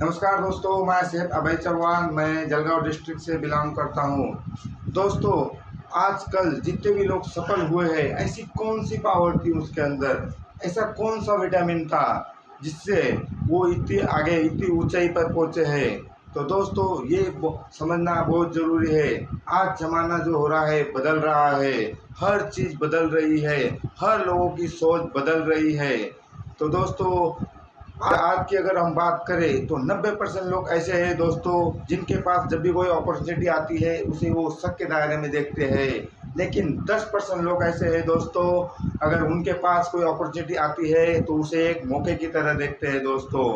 नमस्कार दोस्तों, मैं सेठ अभय चौहान। मैं जलगांव डिस्ट्रिक्ट से बिलोंग करता हूँ। दोस्तों, आजकल जितने भी लोग सफल हुए हैं, ऐसी कौन सी पावर थी उसके अंदर, ऐसा कौन सा विटामिन था जिससे वो इतनी आगे इतनी ऊंचाई पर पहुँचे हैं। तो दोस्तों, ये समझना बहुत ज़रूरी है। आज ज़माना जो हो रहा है बदल रहा है, हर चीज़ बदल रही है, हर लोगों की सोच बदल रही है। तो दोस्तों, आज की अगर हम बात करें तो 90% लोग ऐसे हैं दोस्तों, जिनके पास जब भी कोई अपॉर्चुनिटी आती है उसे वो शक के दायरे में देखते हैं। लेकिन 10% लोग ऐसे हैं दोस्तों, अगर उनके पास कोई अपॉर्चुनिटी आती है तो उसे एक मौके की तरह देखते हैं दोस्तों।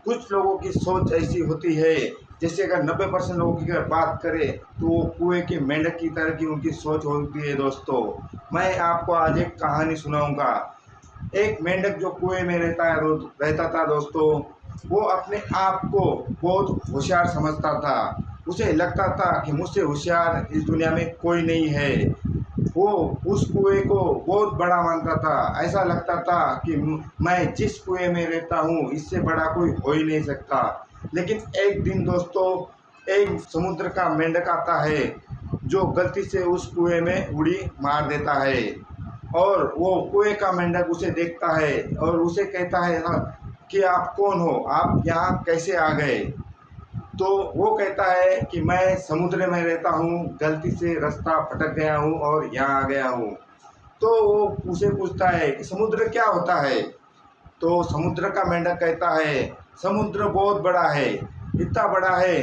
कुछ लोगों की सोच ऐसी होती है, जैसे अगर 90% लोगों की अगर बात करें तो वो कुएं के मेंढक की तरह की उनकी सोच होती है दोस्तों। मैं आपको आज एक कहानी सुनाऊंगा। एक मेंढक जो कुएं में रहता था दोस्तों, वो अपने आप को बहुत होशियार समझता था। उसे लगता था कि मुझसे होशियार इस दुनिया में कोई नहीं है। वो उस कुएं को बहुत बड़ा मानता था। ऐसा लगता था कि मैं जिस कुएं में रहता हूँ इससे बड़ा कोई हो ही नहीं सकता। लेकिन एक दिन दोस्तों, एक समुद्र का मेंढक आता है जो गलती से उस कुएं में उड़ी मार देता है। और वो कुएं का मेंढक उसे देखता है और उसे कहता है, हाँ, कि आप कौन हो, आप यहाँ कैसे आ गए। तो वो कहता है कि मैं समुद्र में रहता हूँ, गलती से रास्ता भटक गया हूँ और यहाँ आ गया हूँ। तो वो उसे पूछता है कि समुद्र क्या होता है। तो समुद्र का मेंढक कहता है, समुद्र बहुत बड़ा है, इतना बड़ा है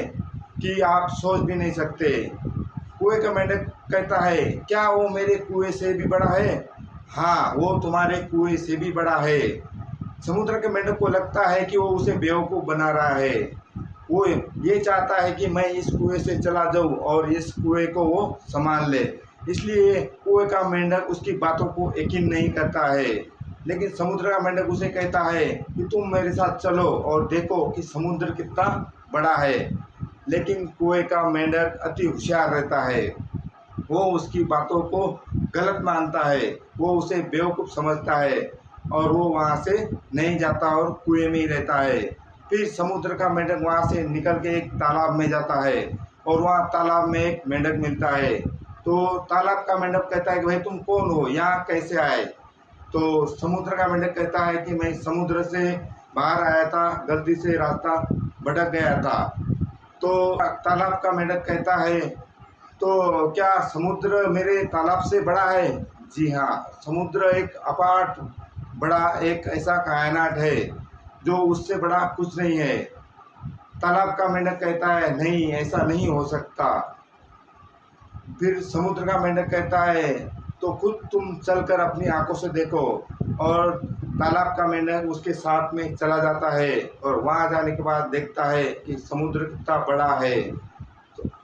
कि आप सोच भी नहीं सकते। कुएं का मेंढक कहता है, क्या वो मेरे कुएं से भी बड़ा है। हाँ, वो तुम्हारे कुएं से भी बड़ा है। समुद्र के मेंढक को लगता है कि वो उसे बेवकूफ़ बना रहा है। वो ये चाहता है कि मैं इस कुएं से चला जाऊं और इस कुएं को वो संभाल ले। इसलिए कुएं का मेंढक उसकी बातों को यकीन नहीं करता है। लेकिन समुद्र का मेंढक उसे कहता है कि तुम मेरे साथ चलो और देखो कि समुद्र कितना बड़ा है। लेकिन कुएं का मेंढक अति होशियार रहता है। वो उसकी बातों को गलत मानता है, वो उसे बेवकूफ़ समझता है और वो वहाँ से नहीं जाता और कुएं में ही रहता है। फिर समुद्र का मेंढक वहाँ से निकल के एक तालाब में जाता है और वहाँ तालाब में एक मेंढक मिलता है। तो तालाब का मेंढक कहता है कि भाई तुम कौन हो, यहाँ कैसे आए। तो समुद्र का मेंढक कहता है कि मैं समुद्र से बाहर आया था, गलती से रास्ता भटक गया था। तो तालाब का मेंढक कहता है, तो क्या समुद्र मेरे तालाब से बड़ा है। जी हाँ, समुद्र एक अपाट बड़ा एक ऐसा कायनात है जो उससे बड़ा कुछ नहीं है। तालाब का मेंढक कहता है, नहीं, ऐसा नहीं हो सकता। फिर समुद्र का मेंढक कहता है, तो खुद तुम चलकर अपनी आंखों से देखो। और तालाब का मेंढक उसके साथ में चला जाता है और वहाँ जाने के बाद देखता है कि समुद्र कितना बड़ा है।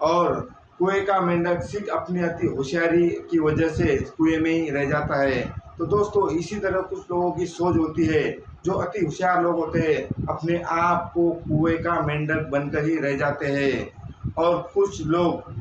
और कुएं का मेंढक सिर्फ अपनी अति होशियारी की वजह से कुएं में ही रह जाता है। तो दोस्तों, इसी तरह कुछ लोगों की सोच होती है। जो अति होशियार लोग होते हैं अपने आप को कुएं का मेंढक बनकर ही रह जाते हैं। और कुछ लोग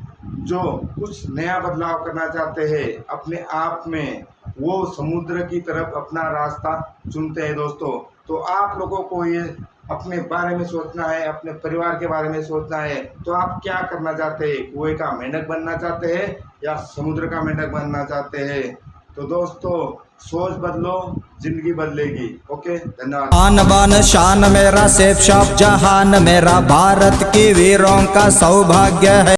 जो कुछ नया बदलाव करना चाहते हैं अपने आप में, वो समुद्र की तरफ अपना रास्ता चुनते हैं दोस्तों। तो आप लोगों को ये अपने बारे में सोचना है, अपने परिवार के बारे में सोचना है। तो आप क्या करना चाहते हैं, कुएं का मेंढक बनना चाहते हैं या समुद्र का मेंढक बनना चाहते हैं। तो दोस्तों, सोच बदलो, जिंदगी बदलेगी। ओके, धन्यवाद। आन बान शान मेरा, सेफ शाप जहान मेरा, भारत के वीरों का सौभाग्य है।